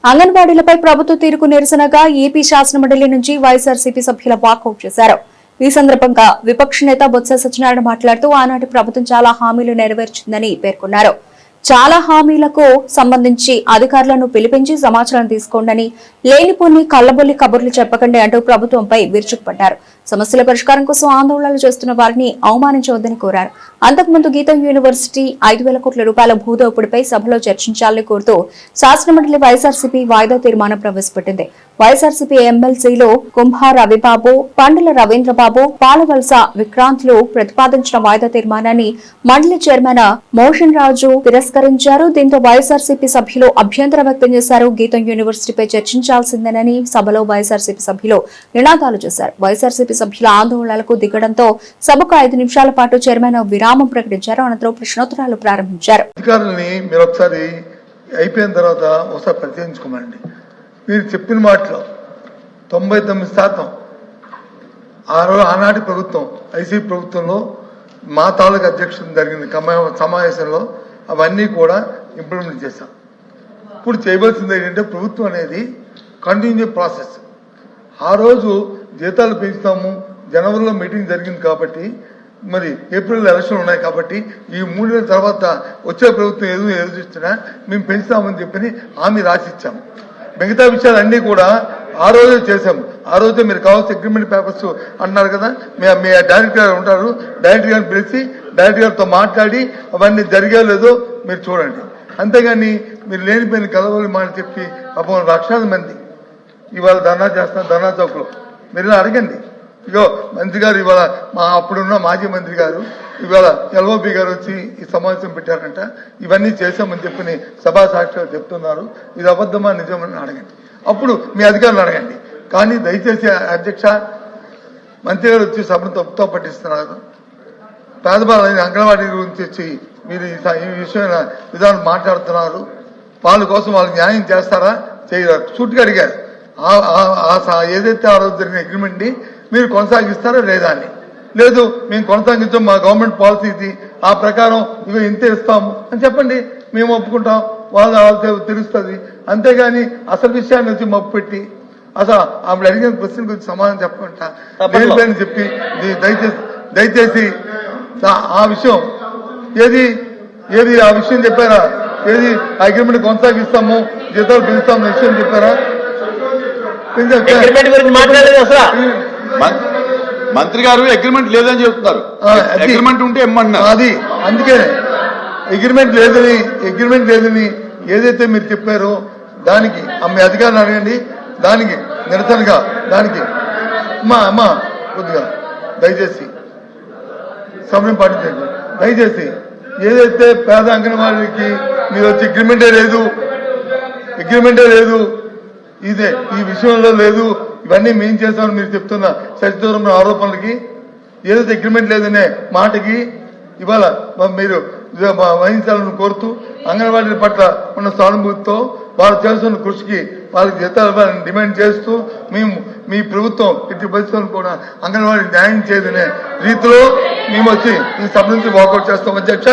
అంగన్వాడీలపై ప్రభుత్వ తీరుకు నిరసనగా ఏపీ శాసనమండలి నుంచి వైఎస్ఆర్సీపీ సభ్యుల వాకౌట్ చేశారు. ఈ సందర్భంగా విపక్ష నేత బొత్స సత్యనారాయణ మాట్లాడుతూ ఆనాటి ప్రభుత్వం చాలా హామీలు నెరవేర్చిందని పేర్కొన్నారు. చాలా హామీలకు సంబంధించి అధికారులను పిలిపించి సమాచారం తీసుకోండి, లేనిపోని కళ్లబొల్లి కబుర్లు చెప్పకండి అంటూ ప్రభుత్వంపై విరుచుకుపడ్డారు. సమస్యల పరిష్కారం కోసం ఆందోళనలు చేస్తున్న వారిని అవమానించవద్దని కోరారు. అంతకుముందు గీతం యూనివర్సిటీ 5,000 కోట్ల రూపాయల భూదోపిడిపై సభలో చర్చించాలని కోరుతూ శాసనమండలి వైఎస్ఆర్సీపీ వాయిదా తీర్మానం ప్రవేశపెట్టింది. వైఎస్ఆర్సీపీ ఎమ్మెల్సీలు కుంభా రవిబాబు, పండుల రవీంద్రబాబు, పాలవలస విక్రాంత్లు ప్రతిపాదించిన వాయిదా తీర్మానాన్ని మండలి చైర్మన్ మోషన్ రాజు తిరస్కరించారు. దీంతో వైఎస్ఆర్సీపీ సభ్యులు అభ్యంతరం వ్యక్తం చేశారు. గీతం యూనివర్సిటీపై చర్చించాల్సిందేనని సభలో వైఎస్ఆర్సీపీ సభ్యులు నినాదాలు చేశారు. వైఎస్ఆర్సీపీ సభ్యుల ఆందోళనలకు దిగడంతో సభకు 5 నిమిషాల పాటు చైర్మన్ విరామం ప్రకటించారు. అనంతరం ప్రశ్నోత్తరాలు ప్రారంభించారు. అధికారులని మీరు ఒకసారి అయిపోయిన తర్వాత ఒకసారి పరిశీలించుకోమండి. మీరు చెప్పిన మాటలో 99% ఆనాటి ప్రభుత్వం ఐసీ ప్రభుత్వంలో మా తాలూకు అధ్యక్షుడు జరిగిన సమావేశంలో అవన్నీ కూడా ఇంప్లిమెంట్ చేశాం. ఇప్పుడు చేయవలసింది ఏంటంటే ప్రభుత్వం అనేది కంటిన్యూ ప్రాసెస్. ఆ రోజు జీతాలు పెంచుతాము, జనవరిలో మీటింగ్ జరిగింది కాబట్టి, మరి ఏప్రిల్ ఎలక్షన్ ఉన్నాయి కాబట్టి ఈ 3 నెలల తర్వాత వచ్చే ప్రభుత్వం ఎదురుస్తున్నా మేము పెంచుతామని చెప్పి హామీ రాసిచ్చాము. మిగతా విషయాలన్నీ కూడా ఆ రోజే చేశాము. ఆ రోజే మీరు కావాల్సిన అగ్రిమెంట్ పేపర్స్ అన్నారు కదా, మీ డైరెక్టర్ గారు ఉంటారు, డైరెక్టర్ గారిని పిలిచి డైరెక్టర్ గారితో మాట్లాడి అవన్నీ జరిగా లేదో మీరు చూడండి. అంతేగాని మీరు లేనిపోయిన కలవలు మాట చెప్పి అప్పుడు లక్షలాది మంది ఇవాళ ధర్నా చేస్తున్నారు. ధర్నా చౌక్లో మీరు ఇలా అడగండి. ఇగో మంత్రి గారు ఇవాళ అప్పుడున్న మాజీ మంత్రి గారు ఇవాళ ఎల్ఓపి గారు వచ్చి ఈ సమావేశం పెట్టారంట, ఇవన్నీ చేశామని చెప్పి సభా సాక్షిగా చెప్తున్నారు. ఇది అబద్ధమా నిజమని అడగండి. అప్పుడు మీ అధికారులు అడగండి. కానీ దయచేసి అధ్యక్ష, మంత్రి గారు వచ్చి సభను తప్పుతో పట్టిస్తున్నారు. పేదవాళ్ళని అంగన్వాడీ గురించి వచ్చి మీరు ఈ విషయమైన విధానం మాట్లాడుతున్నారు. వాళ్ళ కోసం వాళ్ళు న్యాయం చేస్తారా చేయరా సూటిగా అడిగారు. ఏదైతే ఆ రోజు జరిగిన అగ్రిమెంట్ ని మీరు కొనసాగిస్తారా లేదా అని. లేదు మేము కొనసాగించాం, మా గవర్నమెంట్ పాలసీ ఇది, ఆ ప్రకారం ఇవి ఇంతే ఇస్తాము అని చెప్పండి, మేము ఒప్పుకుంటాం, వాళ్ళ తెలుస్తుంది. అంతేగాని అసలు విషయాన్ని వచ్చి మప్పు పెట్టి అసలు ఆవిడ అడిగిన ప్రశ్న గురించి సమాధానం చెప్పకుండా లేదని చెప్పి దయచేసి ఆ విషయం ఏది ఆ విషయం చెప్పారా? ఏది అగ్రిమెంట్ కొనసాగిస్తాము, జీతాలు పెంచుతాము విషయం చెప్పారా? మంత్రి గారు అగ్రిమెంట్ లేదని చెప్తున్నారు. అగ్రిమెంట్ ఉంటే ఇమ్మన్నారు. అది అందుకే అగ్రిమెంట్ లేదని ఏదైతే మీరు చెప్పారో దానికి మీ అధికారులు అడగండి. దానికి నిరసనగా దానికి అమ్మా కొద్దిగా దయచేసి సమయం పాటించండి. దయచేసి ఏదైతే పేద అంగన్వాడీకి మీరు వచ్చి అగ్రిమెంటే లేదు, ఇదే ఈ విషయంలో లేదు, ఇవన్నీ మేము చేస్తామని మీరు చెప్తున్న సచిదూరం ఆరోపణలకి ఏదైతే అగ్రిమెంట్ లేదనే మాటకి ఇవాళ మీరు వహించాలని కోరుతూ అంగన్వాడీ పట్ల ఉన్న సానుభూతితో వాళ్ళు చేస్తున్న కృషికి వాళ్ళకి జీతాలు డిమాండ్ చేస్తూ మేము మీ ప్రభుత్వం ఇటు పరిస్థితులను కూడా అంగన్వాడీ న్యాయం చేయదనే రీతిలో మేము వచ్చి ఈ సభ నుంచి వాకౌట్ చేస్తాం. అధ్యక్ష